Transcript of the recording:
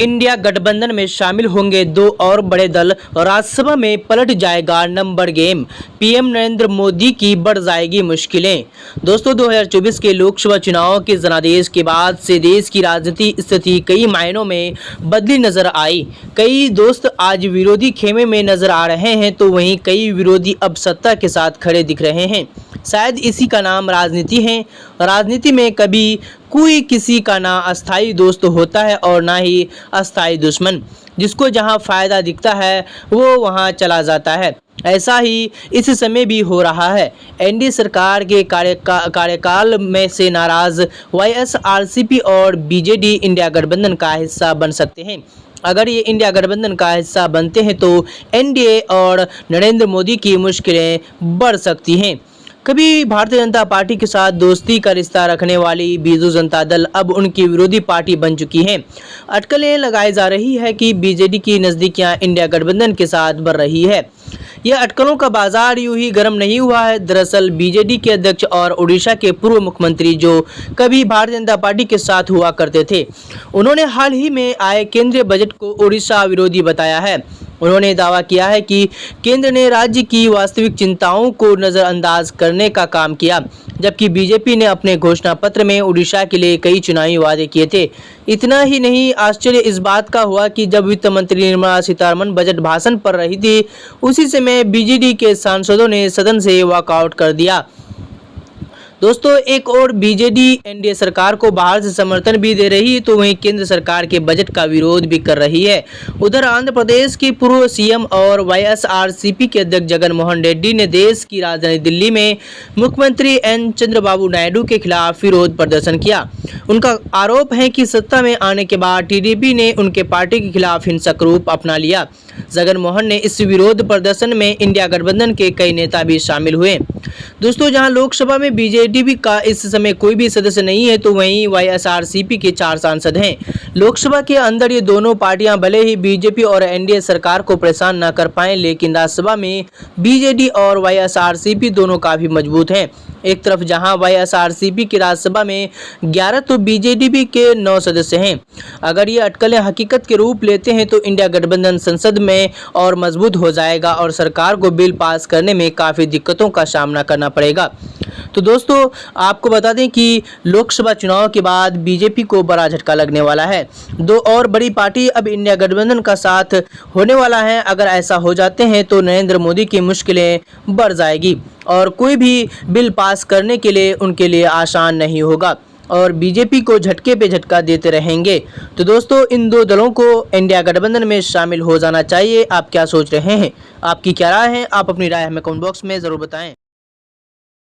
India गठबंधन में शामिल होंगे दो और बड़े दल, राज्यसभा में पलट जाएगा number game, PM Narendra Modi की बढ़ जाएगी मुश्किलें। दोस्तों 2024 के लोकसभा चुनाव के जनादेश के बाद से देश की राजनीतिक स्थिति कई मायनों में बदली नजर आई। कई दोस्त आज विरोधी खेमे में नजर आ रहे हैं तो वहीं कई विरोधी अब सत्ता के साथ खड़े दिख रहे हैं। शायद इसी का नाम राजनीति है। राजनीति में कभी कोई किसी का ना अस्थाई दोस्त होता है और ना ही अस्थाई दुश्मन। जिसको जहां फायदा दिखता है वो वहां चला जाता है। ऐसा ही इस समय भी हो रहा है। एनडीए सरकार के कार्यकाल में से नाराज वाईएसआरसीपी और बीजेडी इंडिया गठबंधन का हिस्सा बन सकते हैं। अगर ये इंडिया गठबंधन का हिस्सा बनते हैं तो एनडीए और नरेंद्र मोदी की मुश्किलें बढ़ सकती हैं। कभी भारतीय जनता पार्टी के साथ दोस्ती का रिश्ता रखने वाली बीजू जनता दल अब उनकी विरोधी पार्टी बन चुकी है। अटकलें लगाई जा रही है कि बीजेडी की नज़दीकियां इंडिया गठबंधन के साथ बढ़ रही है। यह अटकलों का बाजार यूं ही गर्म नहीं हुआ है। दरअसल बीजेडी के अध्यक्ष और उड़ीसा के पूर्व मुख्यमंत्री जो कभी भारतीय जनता पार्टी के साथ हुआ करते थे, उन्होंने हाल ही में आए केंद्रीय बजट को उड़ीसा विरोधी बताया है। उन्होंने दावा किया है कि केंद्र ने राज्य की वास्तविक चिंताओं को नज़रअंदाज करने का काम किया, जबकि बीजेपी ने अपने घोषणा पत्र में उड़ीसा के लिए कई चुनावी वादे किए थे। इतना ही नहीं, आश्चर्य इस बात का हुआ कि जब वित्त मंत्री निर्मला सीतारमण बजट भाषण पर रही थी, उसी समय बीजेडी के सांसदों ने सदन से वॉकआउट कर दिया। दोस्तों एक और बीजेडी एनडीए सरकार को बाहर से समर्थन भी दे रही है तो वहीं केंद्र सरकार के बजट का विरोध भी कर रही है। उधर आंध्र प्रदेश के पूर्व सीएम और वाईएसआरसीपी के अध्यक्ष जगन मोहन रेड्डी ने देश की राजधानी दिल्ली में मुख्यमंत्री एन चंद्रबाबू नायडू के खिलाफ विरोध प्रदर्शन किया। उनका आरोप है कि सत्ता में आने के बाद टीडीपी ने उनके पार्टी के खिलाफ हिंसक रूप अपना लिया। जगन मोहन ने इस विरोध प्रदर्शन में इंडिया गठबंधन के कई नेता भी शामिल हुए। दोस्तों जहां लोकसभा में बीजेडी का इस समय कोई भी सदस्य नहीं है तो वहीं वाईएसआरसीपी के 4 सांसद हैं। लोकसभा के अंदर ये दोनों पार्टियां भले ही बीजेपी और एनडीए सरकार को परेशान न कर पाएं, लेकिन राज्यसभा में बीजेडी और वाईएसआरसीपी दोनों काफी मजबूत हैं। एक तरफ जहां वाईएसआरसीपी की राज्यसभा में 11 तो बीजेडी के 9 सदस्य हैं। अगर ये अटकलें हकीकत के रूप लेते हैं तो इंडिया गठबंधन संसद में और मजबूत हो जाएगा और सरकार को बिल पास करने में काफ़ी दिक्कतों का सामना करना पड़ेगा। तो दोस्तों आपको बता दें कि लोकसभा चुनाव के बाद बीजेपी को बड़ा झटका लगने वाला है। दो और बड़ी पार्टी अब इंडिया गठबंधन का साथ होने वाला है। अगर ऐसा हो जाते हैं तो नरेंद्र मोदी की मुश्किलें बढ़ जाएगी और कोई भी बिल पास करने के लिए उनके लिए आसान नहीं होगा और बीजेपी को झटके पे झटका देते रहेंगे। तो दोस्तों इन दो दलों को इंडिया गठबंधन में शामिल हो जाना चाहिए। आप क्या सोच रहे हैं? आपकी क्या राय है? आप अपनी राय हमें कमेंट बॉक्स में ज़रूर बताएं।